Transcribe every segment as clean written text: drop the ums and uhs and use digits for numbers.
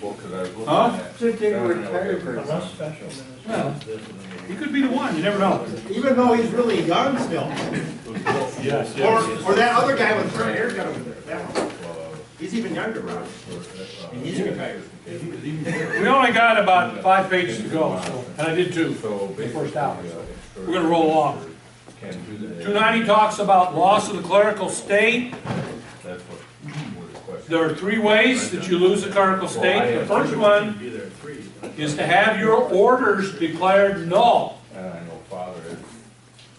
Well, because I was looking Huh? at. Should take a retired Unless person. special Well, administration. he could be the one, you never know. Even though he's really young still. Yes, Or that other guy with short haircut over there. That one. He's even younger, Rob. And he's retired. We only got about 5 pages to go, so, and I did 2, So the first hour. basically, We're gonna roll along. Can't do that. 290 talks about loss of the clerical state. That's what was the question. There are 3 ways that you lose the clerical state. The first one Be there at 3. is to have your orders declared null, And I know Father has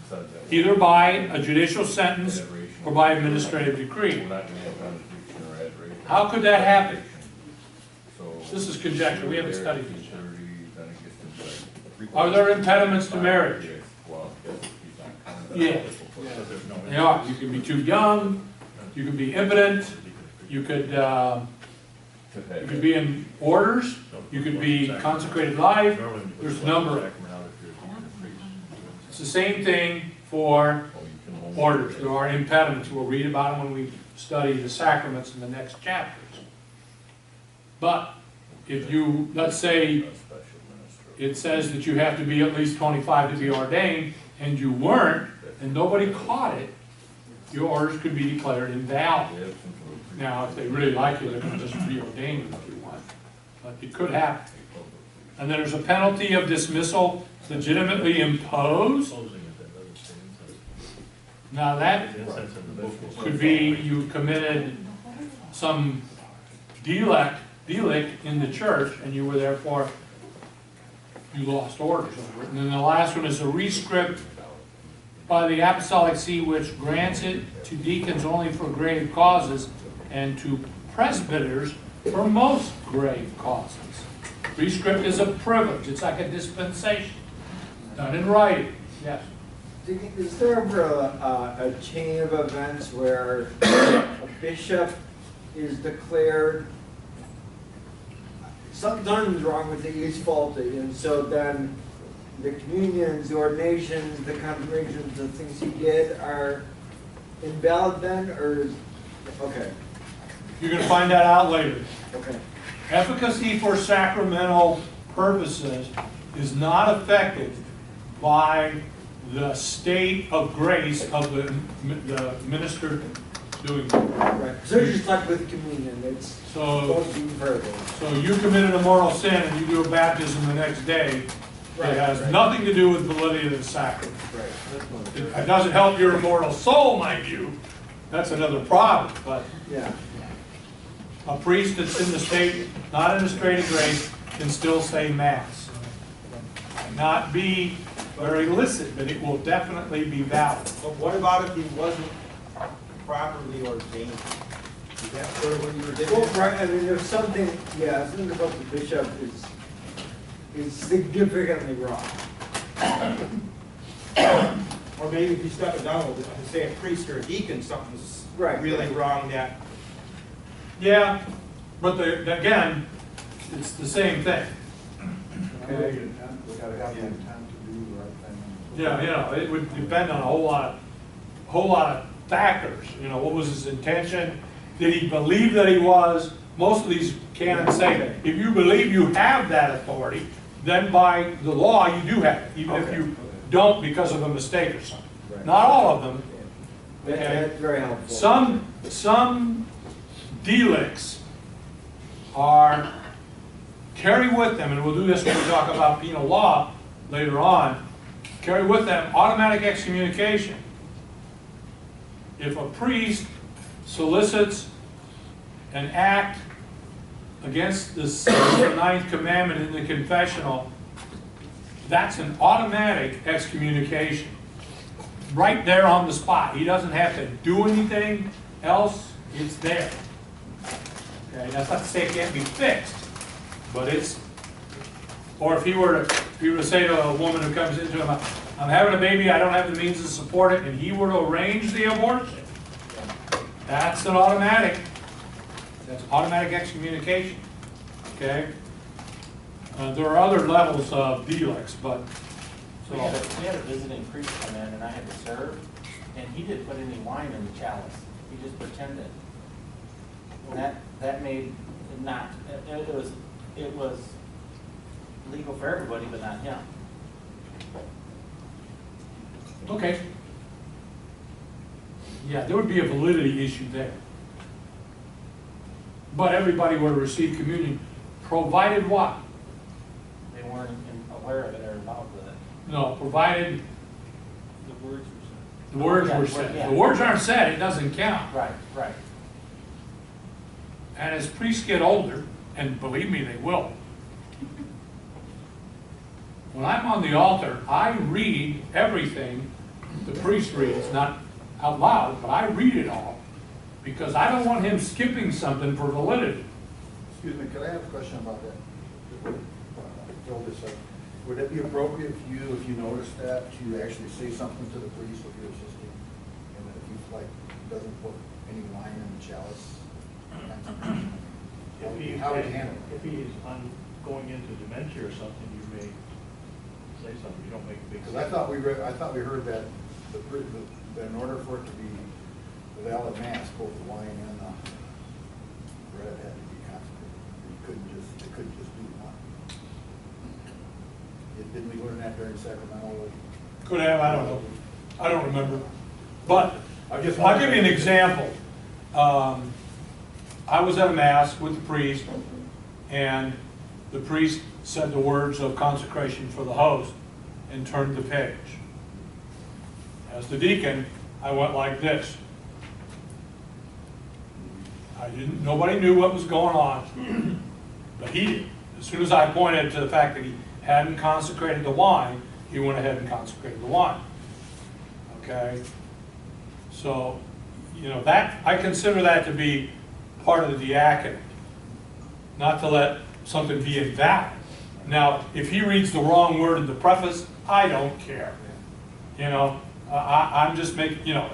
said that. either by a judicial sentence or by administrative decree. We're not gonna have constitution or adoration. How could that happen? So. This is conjecture, we haven't studied this yet. 30, then it gets into like- Are there impediments to marriage? Well, yes, he's not counting that. Yeah. But there's no. They are. You can be too young, you can be impotent, you could be in orders, you could be consecrated life. There's a number. It's the same thing for orders. There are impediments. We'll read about them when we study the sacraments in the next chapters. But if you, let's say, it says that you have to be at least 25 to be ordained, and you weren't, and nobody caught it, your orders could be declared invalid. Now, if they really like you, they're going to just reordain you if you want. But it could happen. And there's a penalty of dismissal legitimately imposed. Now, that could be you committed some delict in the church, and you were therefore, you lost orders over it. And then the last one is a rescript by the Apostolic See, which grants it to deacons only for grave causes and to presbyters for most grave causes. Rescript is a privilege. It's like a dispensation, done in writing. Yes. Is there ever a chain of events where a bishop is declared something's wrong with it, he's faulty, and so then the communions, the ordinations, the confirmations, the things he did are invalid then, or is, okay, You're going to find that out later. okay. Efficacy for sacramental purposes is not affected by the state of grace of the minister doing it. Right, so you're just like with communion, it's So, supposed to be verbal. so you committed a mortal sin and you do a baptism the next day, it has nothing to do with validity of the sacrament. Right. It doesn't help your immortal soul, mind you. That's another problem, but Yeah. a priest that's in the state, not in the state of grace, can still say mass. Not be very illicit, but it will definitely be valid. But what about if he wasn't properly ordained? Is that sort of what you were getting Well, at? right, I mean, there's something, yeah, something about the bishop is significantly wrong. Or maybe if you step it down, to say a priest or a deacon, something's Right. really wrong that. Yeah, but again, it's the same thing. Okay. We gotta have the intent to do the right thing. Yeah, you know, it would depend on a whole lot of factors. You know, what was his intention? Did he believe that he was? Most of these canons say that if you believe you have that authority, then by the law you do have it, even if you don't because of a mistake or something. Right. Not all of them. That's very helpful. Some delicts are carry with them, and we'll do this when we talk about penal law later on, carry with them automatic excommunication. If a priest solicits an act against the 9th commandment in the confessional, that's an automatic excommunication. Right there on the spot. He doesn't have to do anything else, it's there. Okay, that's not to say it can't be fixed, but it's, or if he were to say to a woman who comes into him, I'm having a baby, I don't have the means to support it, and he were to arrange the abortion, that's an automatic. That's automatic excommunication. Okay? There are other levels of delicts, but We had a visiting priest come in and I had to serve, and he didn't put any wine in the chalice. He just pretended. And that made it not, it was it was legal for everybody, but not him. Okay. Yeah, there would be a validity issue there. But everybody would receive communion, provided what? They weren't aware of it or involved with it. No, provided The words were said. the words Yeah, were the word- said. yeah. The words aren't said, it doesn't count. Right, right. And as priests get older, and believe me, they will, when I'm on the altar, I read everything the priest reads, not out loud, but I read it all, because I don't want him skipping something for validity. Excuse me, could I have a question about that? Fill this up. Would it be appropriate for you, if you notice that, to actually say something to the priest if you're assisting? And that if he like, doesn't put any wine in the chalice? How would you handle it? If he's going into dementia or something, you may say something, you don't make a big. Because I thought we heard that that in order for it to be a valid mass, both the wine and the bread had to be consecrated. They couldn't just do one. Didn't we learn that during sacramental? Could have, I don't know. I don't remember. But I just I'll give you an example. I was at a mass with the priest, and the priest said the words of consecration for the host and turned the page. As the deacon, I went like this. Nobody knew what was going on, but he did. As soon as I pointed to the fact that he hadn't consecrated the wine, he went ahead and consecrated the wine. Okay? So, you know, that, I consider that to be part of the diaconate, not to let something be invalid. Now, if he reads the wrong word in the preface, I don't care. You know, I'm just making, you know,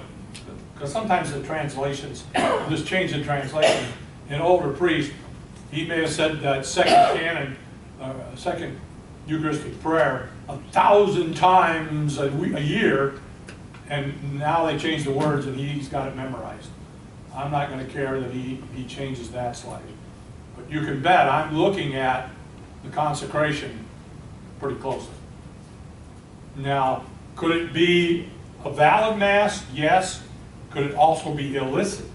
because sometimes the translations, this change in translation, an older priest, he may have said that second canon, second Eucharistic prayer 1,000 times a year, and now they change the words and he's got it memorized. I'm not going to care that he changes that slightly. But you can bet I'm looking at the consecration pretty closely. Now, could it be a valid mass? Yes. Could it also be illicit?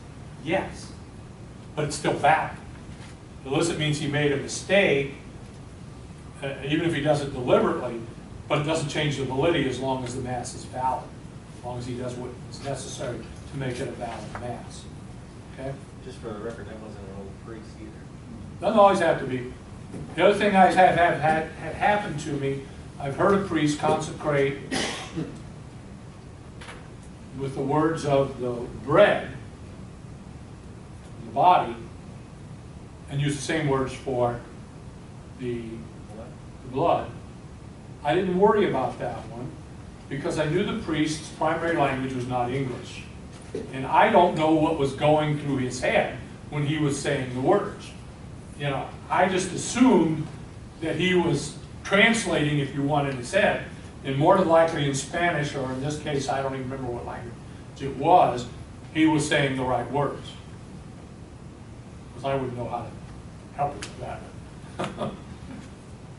Yes. But it's still valid. Illicit means he made a mistake, even if he does it deliberately, but it doesn't change the validity as long as the mass is valid, as long as he does what is necessary to make it a valid mass. Okay? Just for the record, that wasn't an old priest either. Doesn't always have to be. The other thing I have had happen to me, I've heard a priest consecrate with the words of the bread, the body, and use the same words for the blood. I didn't worry about that one because I knew the priest's primary language was not English. And I don't know what was going through his head when he was saying the words. You know, I just assumed that he was translating, if you want, in his head, and more than likely in Spanish, or in this case, I don't even remember what language it was, he was saying the right words. Because I wouldn't know how to help with that.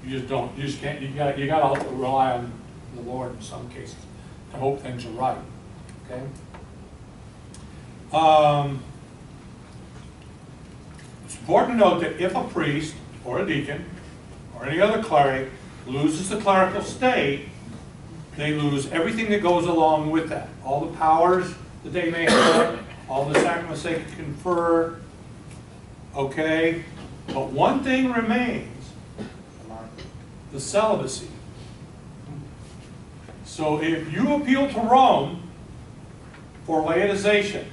You just don't, you just can't, you gotta rely on the Lord in some cases to hope things are right, okay? It's important to note that if a priest or a deacon or any other cleric loses the clerical state, they lose everything that goes along with that. All the powers that they may have, all the sacraments they can confer, okay? But one thing remains, the celibacy. So if you appeal to Rome for laicization,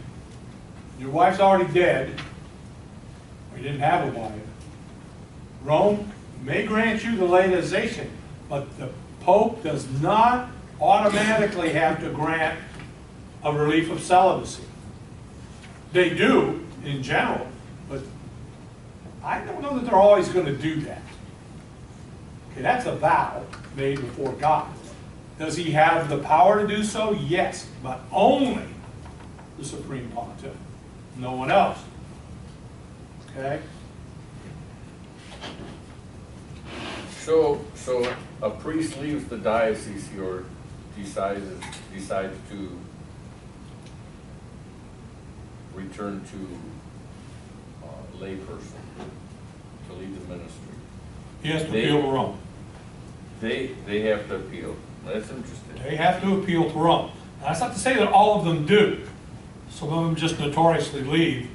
your wife's already dead, or you didn't have a wife, Rome may grant you the laicization, but the Pope does not automatically have to grant a relief of celibacy. They do, in general, but I don't know that they're always going to do that. Okay, that's a vow made before God. Does he have the power to do so? Yes, but only the Supreme Pontiff, no one else. Okay? So a priest leaves the diocese or decides to return to layperson, to lead the ministry. He has to appeal to Rome. They have to appeal. That's interesting. They have to appeal to Rome. Now, that's not to say that all of them do. Some of them just notoriously leave,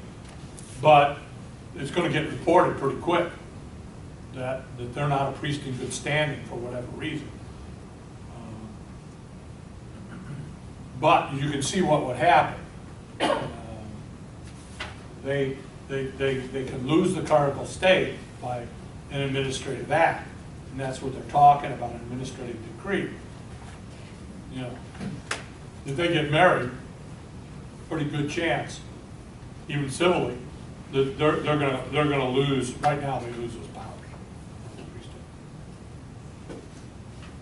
but it's going to get reported pretty quick that they're not a priest in good standing for whatever reason. But you can see what would happen. They can lose the clerical state by an administrative act, and that's what they're talking about, an administrative decree. You know, if they get married, pretty good chance, even civilly, that they're gonna lose. Right now, they lose those powers.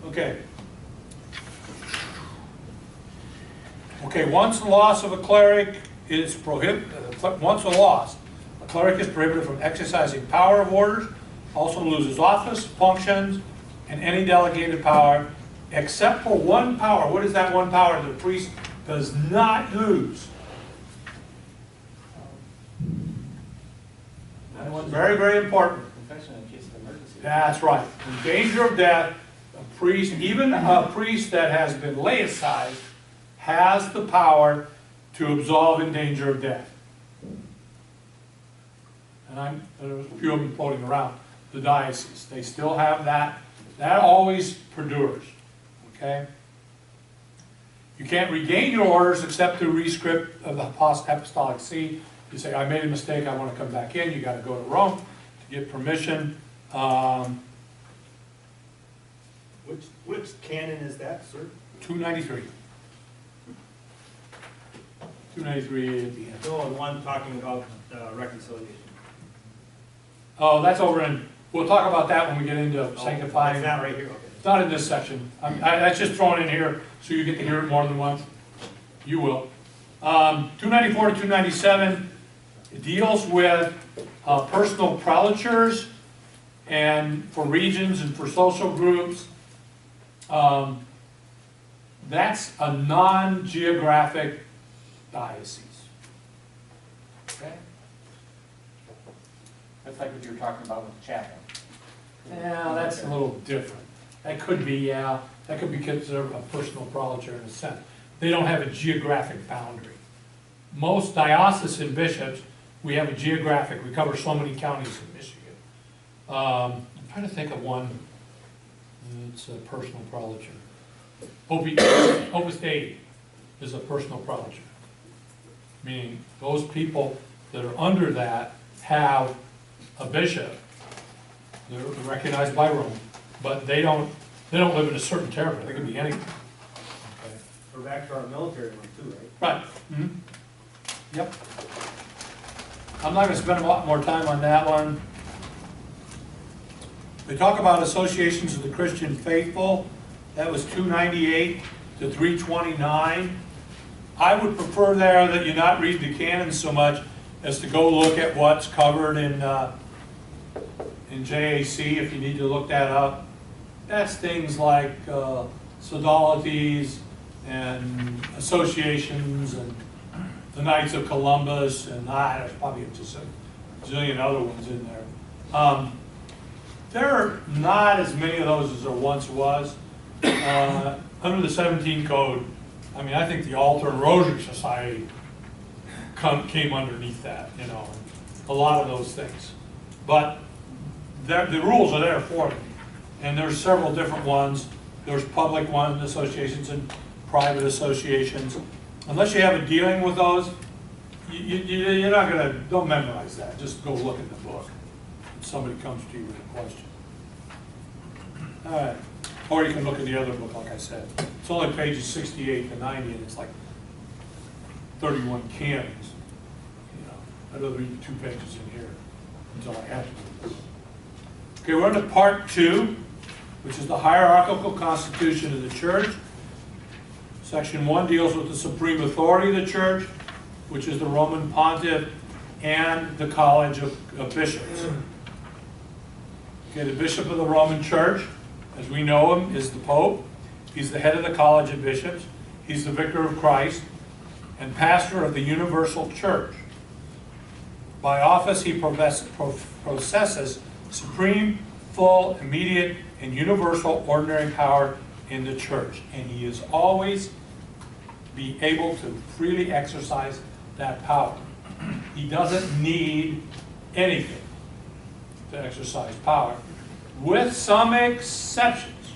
Okay. Okay. Once the loss of a cleric is prohibited, once a loss, a cleric is prohibited from exercising power of orders. Also loses office, functions, and any delegated power, except for one power. What is that one power that the priest does not lose? Very, very important. Confession in case of emergency. That's right. In danger of death, a priest, even a priest that has been laicized, has the power to absolve in danger of death. And there's a few of them floating around the diocese. They still have that. That always perdures. Okay? You can't regain your orders except through rescript of the apostolic see. You say, I made a mistake, I want to come back in. You got to go to Rome to get permission. Which canon is that, sir? 293. 293 at the end. No, the one talking about reconciliation. Oh, that's over in, we'll talk about that when we get into sanctifying. It's not right here, okay. It's not in this section. That's just thrown in here so you get to hear it more than once. You will. 294 to 297 deals with personal prelatures and for regions and for social groups. That's a non-geographic diocese. Okay? That's like what you were talking about with the chaplain. Yeah, that's a little different. That could be, that could be considered a personal prelature in a sense. They don't have a geographic boundary. Most diocesan bishops, we have a geographic, we cover so many counties in Michigan. I'm trying to think of one that's a personal prelature. Opus Dei is a personal prelature. Meaning those people that are under that have a bishop. They're recognized by Rome, but they don't live in a certain territory. They can be anything. Okay. We're back to our military one too, right? Right. Mm-hmm. Yep. I'm not going to spend a lot more time on that one. They talk about associations of the Christian faithful. That was 298 to 329. I would prefer there that you not read the canon so much as to go look at what's covered in JAC if you need to look that up. That's things like sodalities and associations and the Knights of Columbus, and there's probably just a zillion other ones in there. There are not as many of those as there once was. Under the 17 code, I mean, I think the Altar and Rosary Society came underneath that, you know, a lot of those things. But the rules are there for them. And there's several different ones. There's public ones, associations, and private associations. Unless you have a dealing with those, you're not going to, don't memorize that. Just go look at the book. If somebody comes to you with a question. All right. Or you can look at the other book, like I said. It's only pages 68 to 90, and it's like 31 canons. You know, I'd rather read 2 pages in here until I have to. Okay, we're on to part 2, which is the hierarchical constitution of the church. Section 1 deals with the supreme authority of the church, which is the Roman pontiff and the college of bishops. Okay, the bishop of the Roman Church, as we know him, is the Pope. He's the head of the College of Bishops. He's the vicar of Christ and pastor of the universal church. By office, he possesses supreme, full, immediate, and universal ordinary power in the church. And he is always be able to freely exercise that power. He doesn't need anything to exercise power, with some exceptions.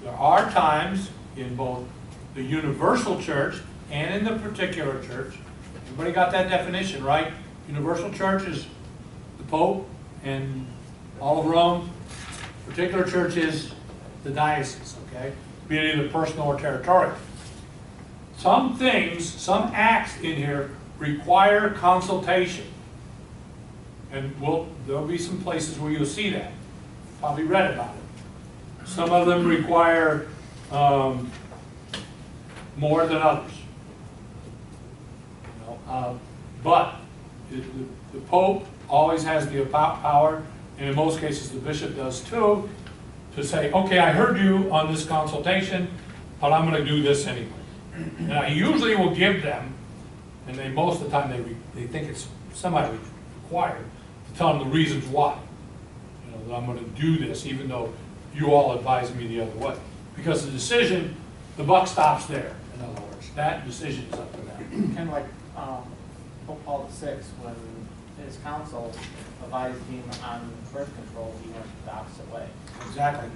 There are times in both the universal church and in the particular church. Everybody got that definition, right? Universal church is the Pope and all of Rome. Particular church is the diocese, okay? Be it either personal or territorial. Some things, some acts in here require consultation. And there'll be some places where you'll see that. Probably read about it. Some of them require more than others. But the Pope always has the power, and in most cases the bishop does too, to say, okay, I heard you on this consultation, but I'm going to do this anyway. Now, he usually will give them, and most of the time they think it's somebody required, to tell them the reasons why. You know, that I'm going to do this, even though you all advise me the other way. Because the decision, the buck stops there, in other words. That decision is up to them. Kind of like Pope Paul VI, when his council advised him on birth control, he went the opposite way. Exactly.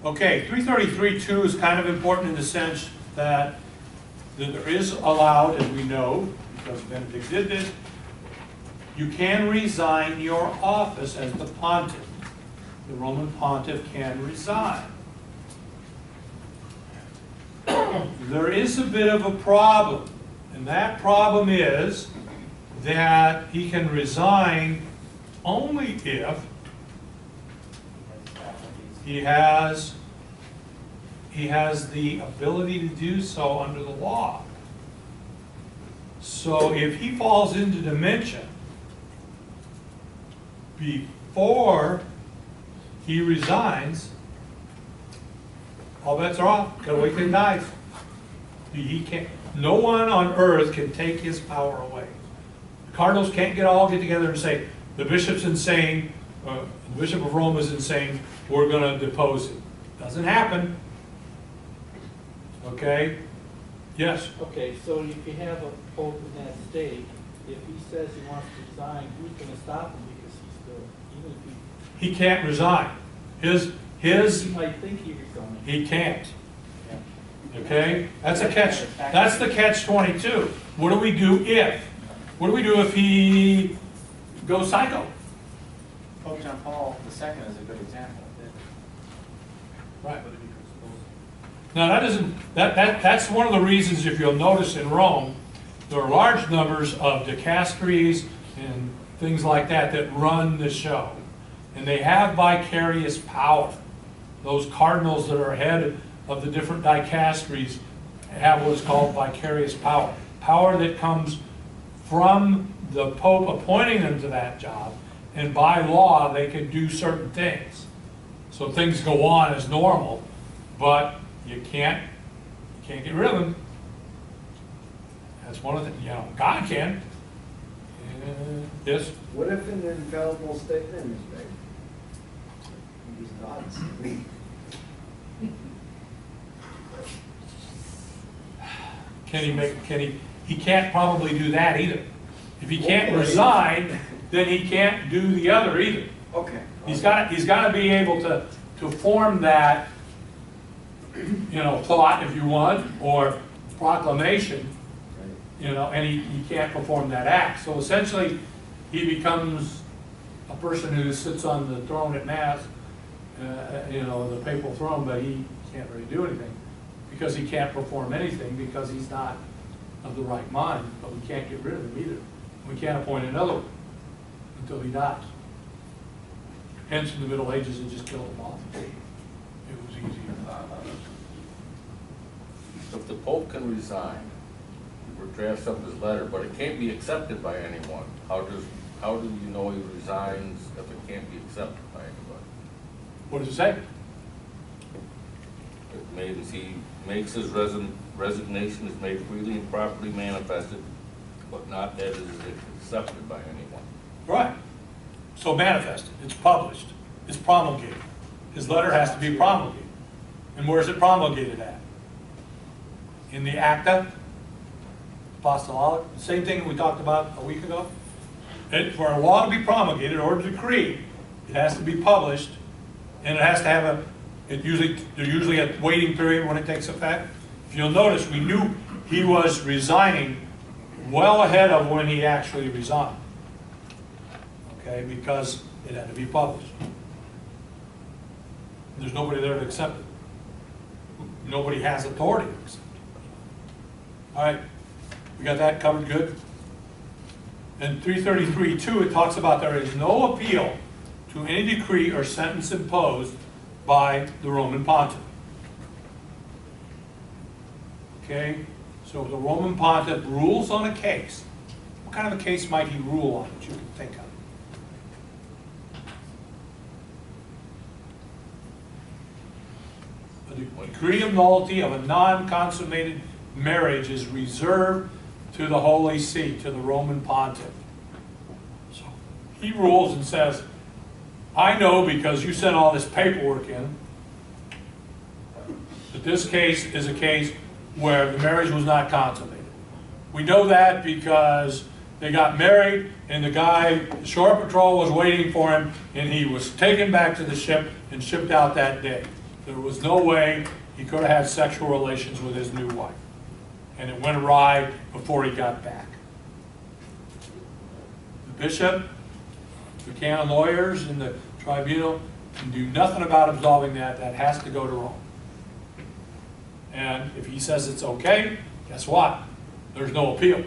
Okay, 333.2 is kind of important in the sense that there is allowed, as we know, because Benedict did this, you can resign your office as the pontiff. The Roman pontiff can resign. There is a bit of a problem, and that problem is that he can resign only if he has the ability to do so under the law. So if he falls into dementia before he resigns, all bets are off. Gotta wait till he dies. He can't. No one on earth can take his power away. The cardinals can't all get together and say the bishop's insane. The Bishop of Rome is insane. We're going to depose him. Doesn't happen. Okay. Yes. Okay, so if you have a pope in that state, if he says he wants to resign, who's going to stop him? Because he's still, even if He can't resign. he might think he resigned. He can't. Okay? That's a catch. That's the catch-22. What do we do if? What do we do if he goes psycho? Pope John Paul II is a good example. Right. Now that's one of the reasons, if you'll notice in Rome, there are large numbers of dicasteries and things like that that run the show. And they have vicarious power. Those cardinals that are head of the different dicasteries have what's called vicarious power. Power that comes from the Pope appointing them to that job, and by law they can do certain things. So things go on as normal, but you can't get rid of them. That's one of the, God can. Yes? What if an infallible statement is made? He's not. He can't probably do that either. If he can't resign, then he can't do the other either. Okay. He's got to be able to form that, thought, if you want, or proclamation, and he can't perform that act. So essentially, he becomes a person who sits on the throne at Mass, the papal throne, but he can't really do anything because he can't perform anything because he's not of the right mind. But we can't get rid of him either. We can't appoint another one until he dies. Hence, in the Middle Ages, they just killed him off. It was easier. If the Pope can resign, or drafts up his letter, but it can't be accepted by anyone. How do you know he resigns if it can't be accepted by anybody? What does it say? It means he makes his resignation is made freely and properly manifested, but not that it is accepted by anyone. Right. So manifested, it's published, it's promulgated. His letter has to be promulgated. And where's it promulgated at? In the Acta Apostolic, same thing we talked about a week ago. For a law to be promulgated or a decree, it has to be published, and it has to have there's usually a waiting period when it takes effect. If you'll notice, we knew he was resigning well ahead of when he actually resigned. Okay, because it had to be published. There's nobody there to accept it. Nobody has authority to accept it. All right, we got that covered good? In 333:2, it talks about there is no appeal to any decree or sentence imposed by the Roman Pontiff. Okay, so if the Roman Pontiff rules on a case, what kind of a case might he rule on that you can think of? A decree of nullity of a non-consummated marriage is reserved to the Holy See, to the Roman Pontiff. So he rules and says, I know because you sent all this paperwork in that this case is a case where the marriage was not consummated. We know that because they got married and the guy, the shore patrol was waiting for him and he was taken back to the ship and shipped out that day. There was no way he could have had sexual relations with his new wife. And it went awry before he got back. The bishop, the canon lawyers, and the tribunal can do nothing about absolving that. That has to go to Rome. And if he says it's okay, guess what? There's no appeal.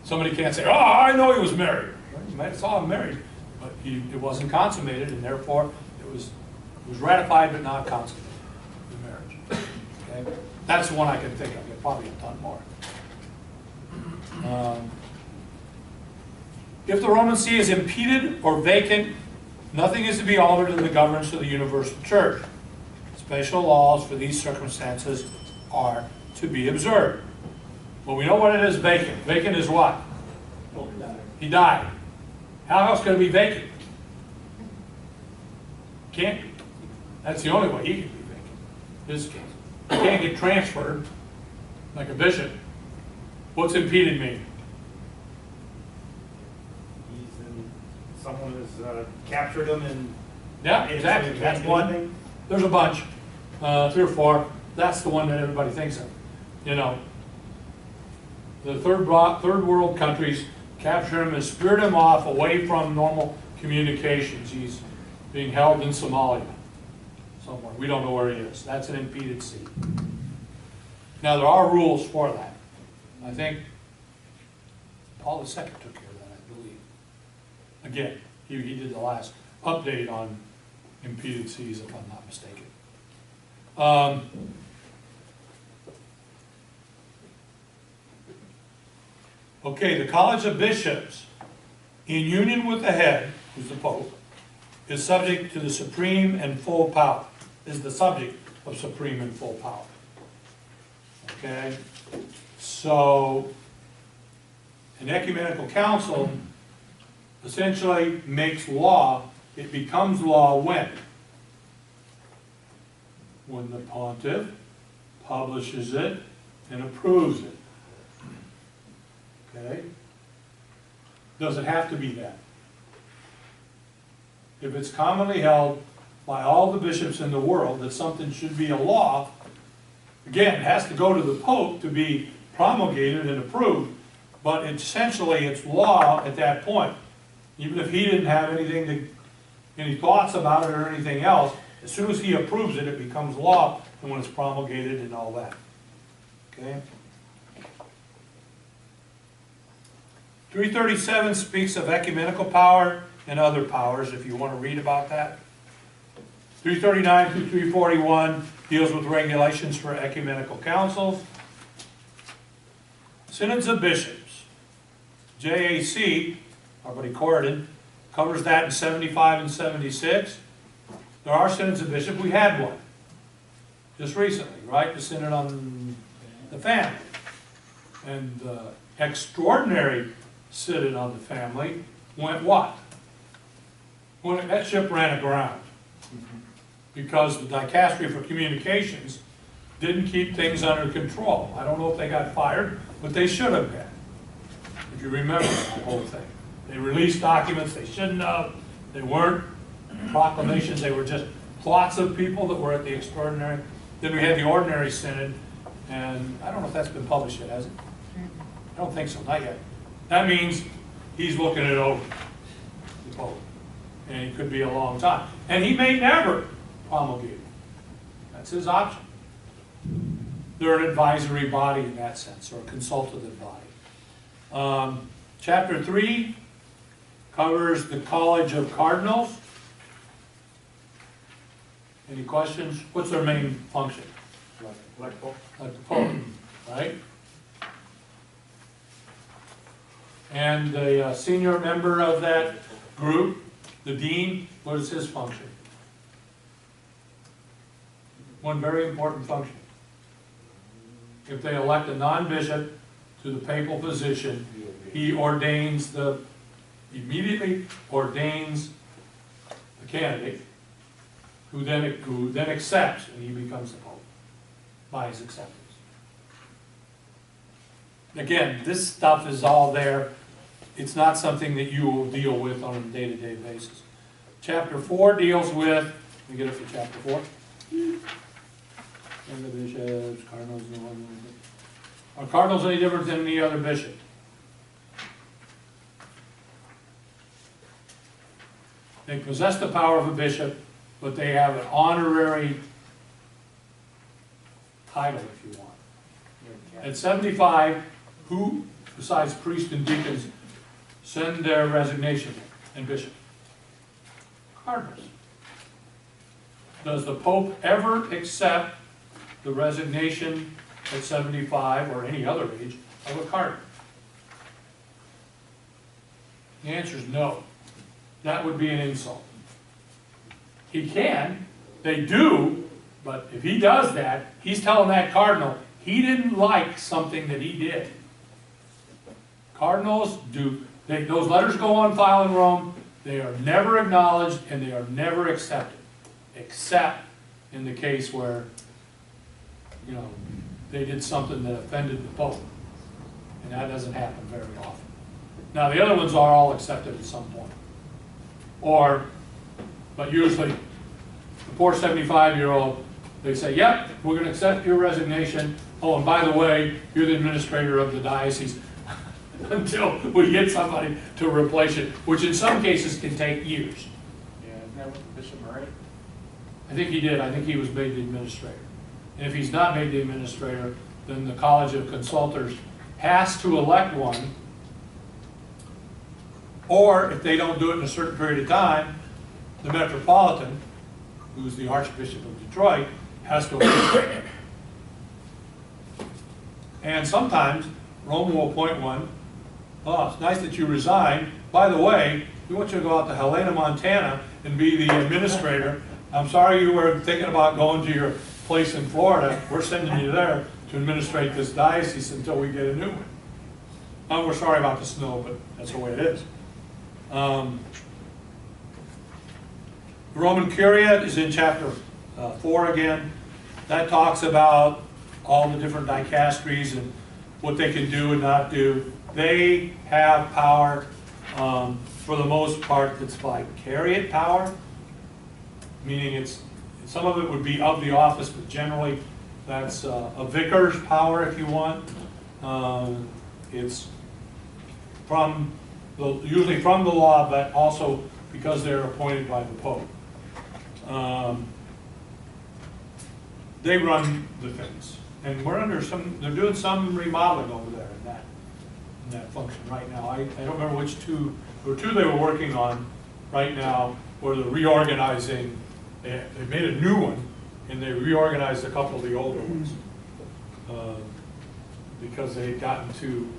Somebody can't say, oh, I know he was married. I saw him married. But it wasn't consummated, and therefore it was ratified but not consummated, the marriage. Okay? That's the one I can think of. There probably a ton more. If the Roman See is impeded or vacant, nothing is to be altered in the governance of the universal church. Special laws for these circumstances are to be observed. Well, we know what it is vacant. Vacant is what? He died. How else can it be vacant? Can't be. That's the only way he can be vacant. This case. He can't get transferred like a bishop. What's impeded mean? Someone has captured him and. Yeah, exactly. That's one. There's a bunch, 3 or 4. That's the one that everybody thinks of. You know, the third world countries capture him and spirit him off away from normal communications. He's being held in Somalia somewhere. We don't know where he is. That's an impeded see. Now there are rules for that. I think Paul II took care of that, I believe. Again, he did the last update on impeded seas, if I'm not mistaken. Okay, the College of Bishops, in union with the head, who's the Pope, is subject to the supreme and full power, is the subject of supreme and full power. Okay? So, an ecumenical council essentially makes law. It becomes law when? When the pontiff publishes it and approves it. Okay? Does it have to be that? If it's commonly held by all the bishops in the world that something should be a law, again, it has to go to the Pope to be promulgated and approved, but essentially it's law at that point. Even if he didn't have any thoughts about it or anything else, as soon as he approves it, it becomes law, and when it's promulgated and all that. Okay? 337 speaks of ecumenical power and other powers, if you want to read about that. 339 through 341 deals with regulations for ecumenical councils. synods of bishops. JAC, our buddy Corridon, covers that in 75 and 76. There are synods of bishops. We had one just recently, right? The synod on the family. And the extraordinary synod on the family went what? When that ship ran aground. Because the dicastery for communications didn't keep things under control. I don't know if they got fired, but they should have been. If you remember that whole thing. They released documents they shouldn't have. They weren't proclamations, they were just plots of people that were at the extraordinary. Then we had the ordinary synod, and I don't know if that's been published yet, has it? I don't think so, not yet. That means he's looking it over, the Pope. And it could be a long time. And he may never promulgate it. That's his option. They're an advisory body in that sense, or a consultative body. Chapter 3 covers the College of Cardinals. Any questions? What's their main function? Like Pope? Like the Pope, right? And the senior member of that group, the dean, what is his function? One very important function. If they elect a non-bishop to the papal position, he immediately ordains the candidate, who then accepts, and he becomes the Pope by his acceptance. Again, this stuff is all there. It's not something that you will deal with on a day-to-day basis. Chapter 4 deals with, let me get it for chapter 4. And the bishops, cardinals, and all that. Are cardinals any different than any other bishop? They possess the power of a bishop, but they have an honorary title, if you want. At 75, who, besides priests and deacons, send their resignation and bishop? Cardinals. Does the Pope ever accept the resignation at 75 or any other age of a cardinal? The answer is no. That would be an insult. He can, they do, but if he does that, he's telling that cardinal he didn't like something that he did. Cardinals do, those letters go on file in Rome, they are never acknowledged and they are never accepted, except in the case where, you know, they did something that offended the Pope. And that doesn't happen very often. Now the other ones are all accepted at some point. But usually, the poor 75-year-old, they say, yep, we're going to accept your resignation. Oh, and by the way, you're the administrator of the diocese until we get somebody to replace it, which in some cases can take years. Yeah, isn't that what Bishop Murray? I think he did. I think he was made the administrator. And if he's not made the administrator, then the College of Consultors has to elect one. Or if they don't do it in a certain period of time, the Metropolitan, who's the Archbishop of Detroit, has to appoint one. And sometimes Rome will appoint one. Oh, it's nice that you resigned. By the way, we want you to go out to Helena, Montana and be the administrator. I'm sorry you were thinking about going to your place in Florida. We're sending you there to administrate this diocese until we get a new one. Oh, we're sorry about the snow, but that's the way it is. The Roman Curia is in chapter 4 again. That talks about all the different dicasteries and what they can do and not do. They have power, for the most part, that's vicariate power, meaning some of it would be of the office, but generally that's a vicar's power, if you want. It's usually from the law, but also because they're appointed by the Pope. They run the things, and they're doing some remodeling over there in that function right now. I don't remember which two, there were two they were working on right now, where they're reorganizing. They made a new one, and they reorganized a couple of the older ones. because they had gotten too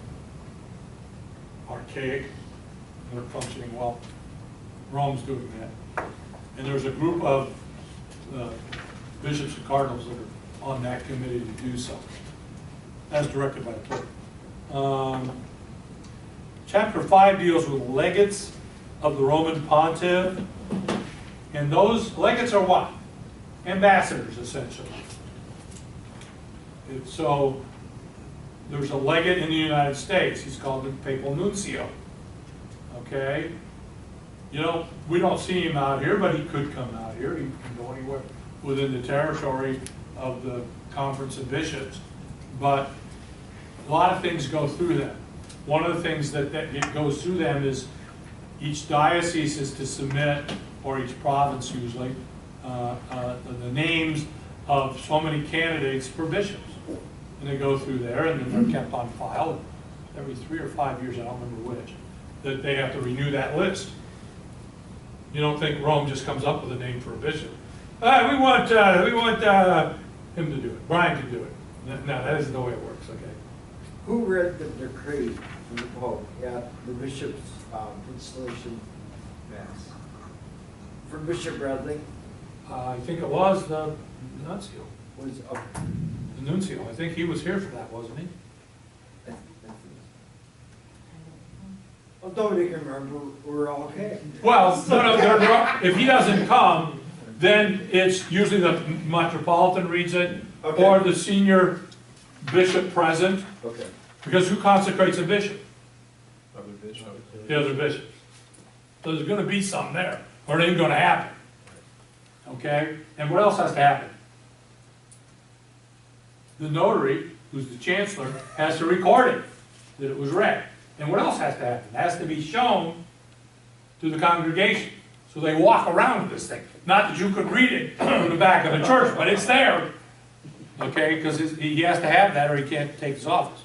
archaic, and weren't functioning well. Rome's doing that. And there's a group of bishops and cardinals that are on that committee to do so, as directed by the Pope. Chapter 5 deals with legates of the Roman pontiff. And those legates are what? Ambassadors, essentially. So there's a legate in the United States. He's called the papal nuncio. Okay? You know, we don't see him out here, but he could come out here. He can go anywhere within the territory of the Conference of Bishops. But a lot of things go through them. One of the things that it goes through them is each diocese is to submit, or each province usually, the names of so many candidates for bishops. And they go through there, and then they're kept on file every 3 or 5 years, I don't remember which, that they have to renew that list. You don't think Rome just comes up with a name for a bishop. We want him to do it. Brian can do it. No, that isn't the way it works, okay? Who read the decree from the Pope at the bishop's installation mass? For Bishop Bradley? I think it was the nuncio. Was The nuncio. I think he was here for that, wasn't he? well, nobody can remember. We're all okay. Well, no, if he doesn't come, then it's usually the metropolitan reads it, Okay. or the senior bishop present, Okay. because who consecrates a bishop? Other bishops. The other bishops. So there's gonna be some there, or it ain't gonna happen. Okay? And what else has to happen? The notary, who's the chancellor, has to record it, that it was read. And what else has to happen? It has to be shown to the congregation. So they walk around with this thing. Not that you could read it from the back of the church, but it's there. Okay, because he has to have that or he can't take his office.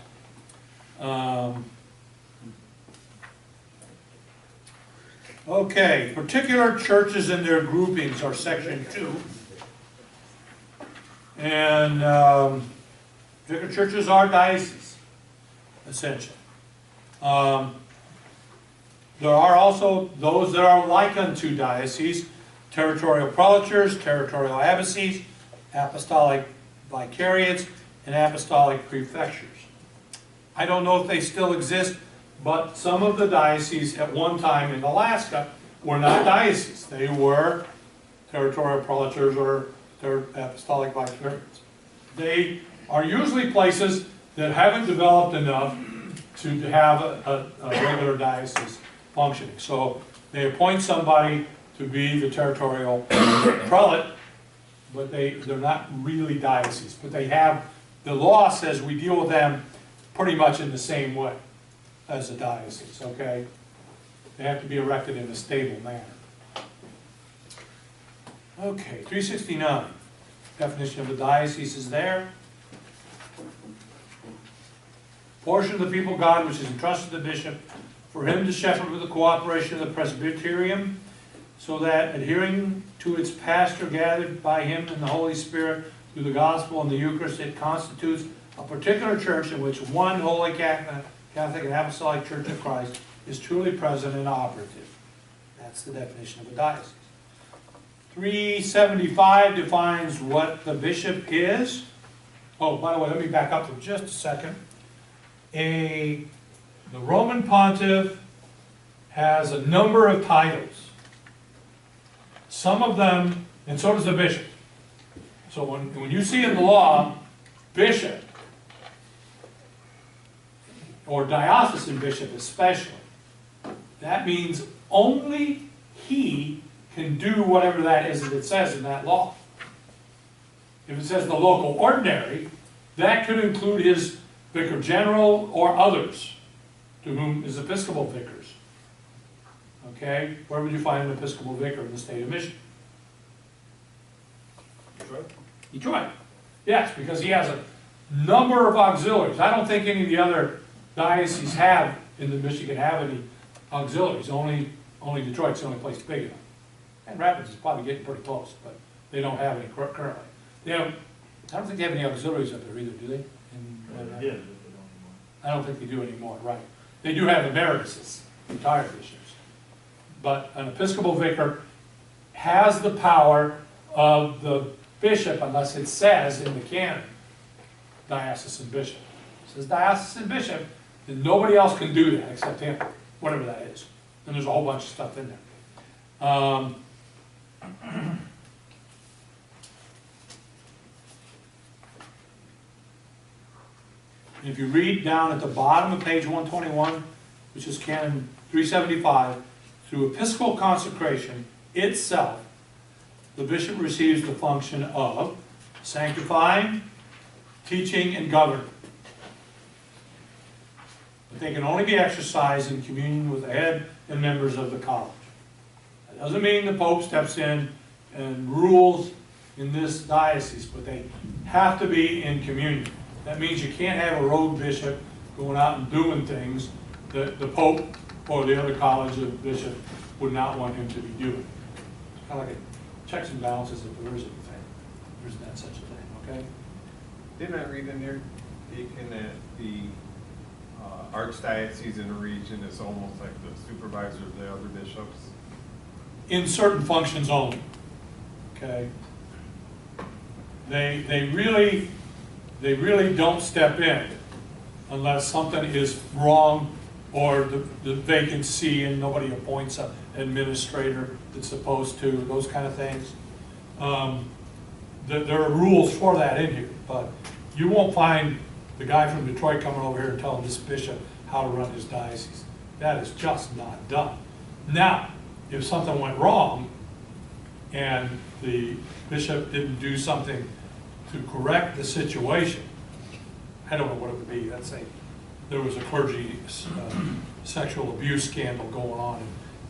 Okay, particular churches and their groupings are section 2. And particular churches are dioceses, essentially. There are also those that are like unto dioceses, territorial prelatures, territorial abbacies, apostolic vicariates, and apostolic prefectures. I don't know if they still exist, but some of the dioceses at one time in Alaska were not dioceses. They were territorial prelatures or apostolic vicariates. They are usually places that haven't developed enough to have a regular diocese functioning. So they appoint somebody to be the territorial prelate, but they're not really dioceses. But they have, the law says we deal with them pretty much in the same way as a diocese, okay? They have to be erected in a stable manner. Okay, 369. Definition of a diocese is there. Portion of the people of God which is entrusted to the bishop for him to shepherd with the cooperation of the presbyterium, so that adhering to its pastor gathered by him in the Holy Spirit through the gospel and the Eucharist, it constitutes a particular church in which one holy Catholic and Apostolic Church of Christ is truly present and operative. That's the definition of a diocese. 375 defines what the bishop is. Oh, by the way, let me back up for just a second. The Roman pontiff has a number of titles. Some of them, and so does the bishop. So when you see in the law, bishop, or diocesan bishop especially, that means only he can do whatever that is that it says in that law. If it says the local ordinary, that could include his vicar general or others, to whom is episcopal vicars. Okay? Where would you find an episcopal vicar in the state of Michigan? Detroit? Detroit. Yes, because he has a number of auxiliaries. I don't think any of the other dioceses in Michigan have any auxiliaries. Only Detroit's the only place big enough. And Rapids is probably getting pretty close, but they don't have any currently. I don't think they have any auxiliaries up there either, do they? Well, they did, but they don't I don't think they do anymore, right? They do have emeritus, retired bishops. But an Episcopal vicar has the power of the bishop, unless it says in the canon, diocesan bishop. It says diocesan bishop, then nobody else can do that except him, whatever that is. And there's a whole bunch of stuff in there. If you read down at the bottom of page 121, which is canon 375, through episcopal consecration itself, the bishop receives the function of sanctifying, teaching, and governing. But they can only be exercised in communion with the head and members of the college. That doesn't mean the Pope steps in and rules in this diocese, but they have to be in communion. That means you can't have a rogue bishop going out and doing things that the Pope or the other college of bishops would not want him to be doing. It's kind of like a checks and balances if there is anything. There isn't that such a thing, okay? Didn't I read in there, Deacon, that the archdiocese in a region is almost like the supervisor of the other bishops? In certain functions only, okay? They really don't step in unless something is wrong or the vacancy and nobody appoints an administrator that's supposed to, those kind of things. There are rules for that in here, but you won't find the guy from Detroit coming over here and telling this bishop how to run his diocese. That is just not done. Now, if something went wrong and the bishop didn't do something to correct the situation, I don't know what it would be. Let's say there was a clergy sexual abuse scandal going on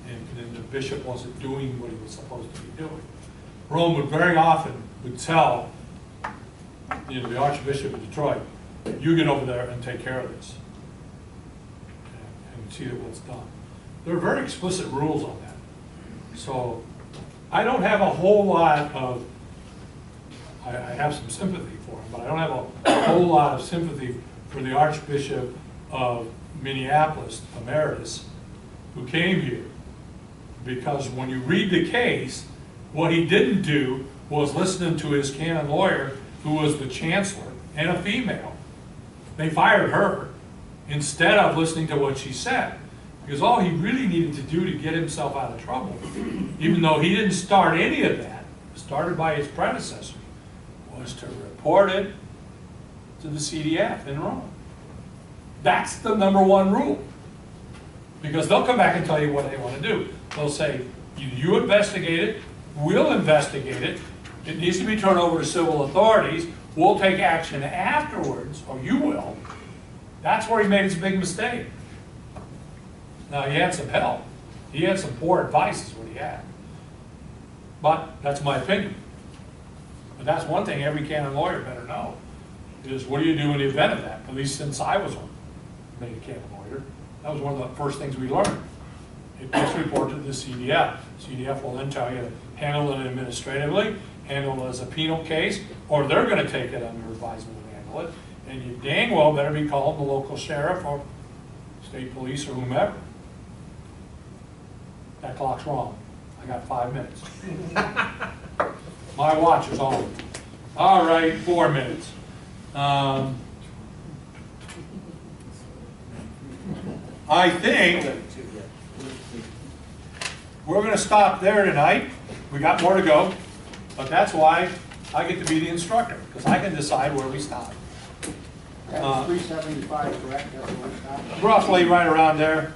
and the bishop wasn't doing what he was supposed to be doing. Rome would very often tell the Archbishop of Detroit, you get over there and take care of this and see that what's done. There are very explicit rules on that. So I don't have a whole lot of, I have some sympathy for him, but I don't have a whole lot of sympathy for the Archbishop of Minneapolis, Emeritus, who came here. Because when you read the case, what he didn't do was listen to his canon lawyer, who was the chancellor, and a female. They fired her instead of listening to what she said. Because all he really needed to do to get himself out of trouble, even though he didn't start any of that, started by his predecessor, was to report it to the CDF in Rome. That's the #1 rule. Because they'll come back and tell you what they want to do. They'll say, you investigate it, we'll investigate it, it needs to be turned over to civil authorities, we'll take action afterwards, or you will. That's where he made his big mistake. Now, he had some help. He had some poor advice is what he had. But that's my opinion. But that's one thing every canon lawyer better know, is what do you do in the event of that? At least since I was made a canon lawyer, that was one of the first things we learned. It gets reported to the CDF. CDF will then tell you to handle it administratively, handle it as a penal case, or they're going to take it under advisement and handle it. And you dang well better be calling the local sheriff or state police or whomever. That clock's wrong. I got 5 minutes. My watch is on. All right, 4 minutes. I think we're going to stop there tonight. We got more to go, but that's why I get to be the instructor, because I can decide where we stop. That's 375, correct? That's where we stopped? Roughly right around there.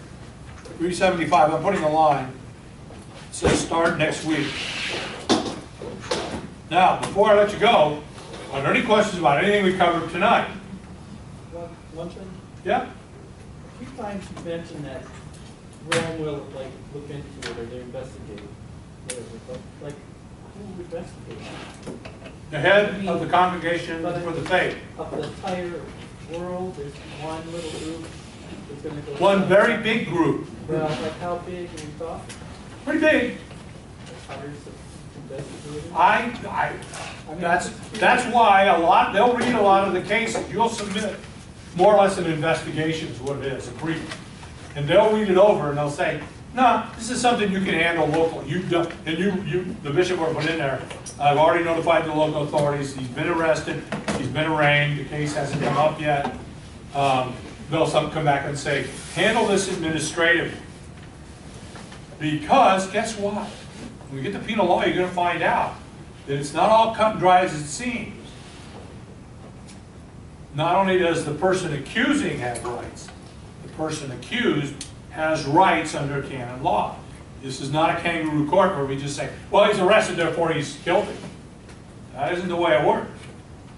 375, I'm putting a line. It says start next week. Now, before I let you go, are there any questions about anything we covered tonight? One thing, Yeah? a few times you mentioned that Rome will like look into it or they investigate whatever, but like who investigates? The head of the congregation for the faith. Of the entire world, there's one little group that's gonna go. One very big group. Well, like how big are we talking? Pretty big. Hundreds of investigators? That's why they'll read a lot of the cases. You'll submit more or less an investigation is what it is, a brief. And they'll read it over and they'll say, no, this is something you can handle locally. You've done, and the bishop will put in there, I've already notified the local authorities, he's been arrested, he's been arraigned, the case hasn't come up yet. They'll come back and say, handle this administratively. Because, guess what? When we get to penal law, you're gonna find out that it's not all cut and dry as it seems. Not only does the person accusing have rights, the person accused has rights under canon law. This is not a kangaroo court where we just say, well, he's arrested, therefore he's guilty. That isn't the way it works.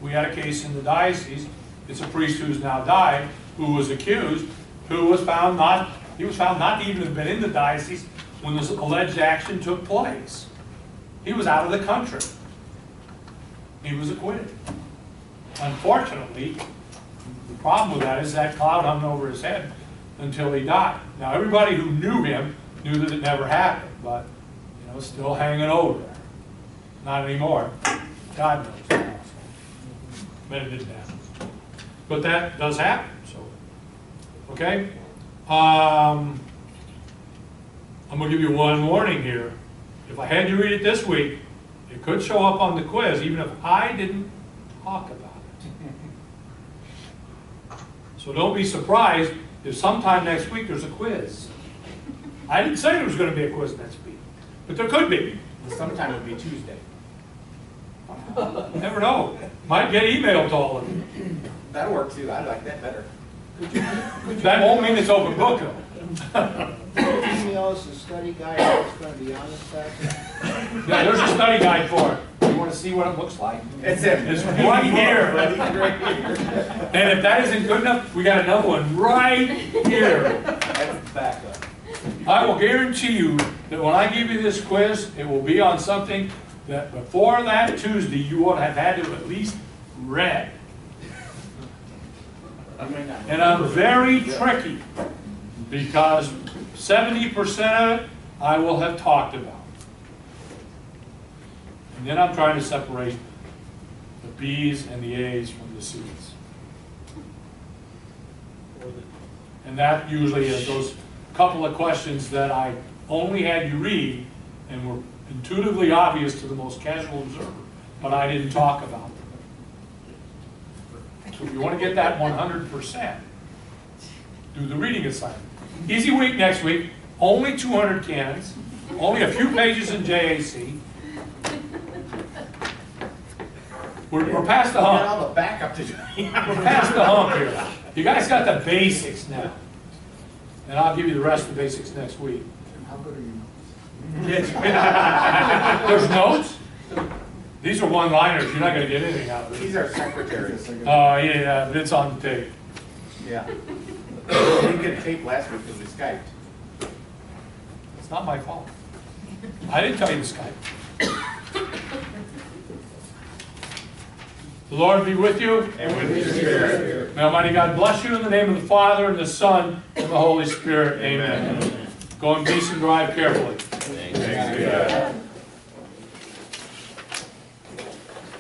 We had a case in the diocese, it's a priest who's now died, who was accused, who was found not, he was found not to even have been in the diocese when this alleged action took place. He was out of the country. He was acquitted. Unfortunately, the problem with that is that cloud hung over his head until he died. Now, everybody who knew him knew that it never happened, but, you know, still hanging over there. Not anymore. God knows. But it didn't happen. But that does happen, so, okay? I'm gonna give you one warning here. If I had you read it this week, it could show up on the quiz, even if I didn't talk about it. So don't be surprised if sometime next week there's a quiz. I didn't say there was gonna be a quiz next week, but there could be. Sometime it would be Tuesday. Never know. Might get emailed to all of you. That'll work too, I like that better. That won't mean it's open book though. Email us a study guide that's gonna be on this packet. Yeah, there's a study guide for it. You wanna see what it looks like? It's him. It's right here. Right here. And if that isn't good enough, we got another one right here. That's backup. I will guarantee you that when I give you this quiz, it will be on something that before that Tuesday, you would have had to at least read. And I'm very tricky because 70% of it I will have talked about. And then I'm trying to separate the B's and the A's from the C's. And that usually is those couple of questions that I only had you read and were intuitively obvious to the most casual observer, but I didn't talk about them. So if you want to get that 100%, do the reading assignment. Easy week next week, only 200 canons, only a few pages in JAC. We're past the Got hump. all the backup to do. We're past the hump here. You guys got the basics now. And I'll give you the rest of the basics next week. How good are you? There's notes? These are one-liners. You're not going to get anything out of it. He's our secretary. Yeah, but it's on the tape. Yeah. We didn't get a tape last week because we Skyped. It's not my fault. I didn't tell you to Skype. The Lord be with you. And with your spirit. May Almighty God bless you in the name of the Father, and the Son, and the Holy Spirit. Amen. Go in peace and drive carefully. Thanks.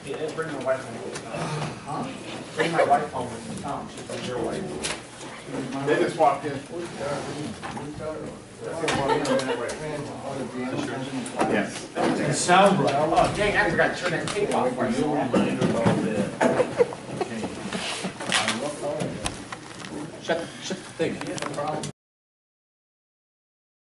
Yeah, bring my wife home. Bring my wife home from town, she's your wife. They just walked in. Yes. It sounds right. Oh, dang, I forgot to turn that tape off. Shut the thing.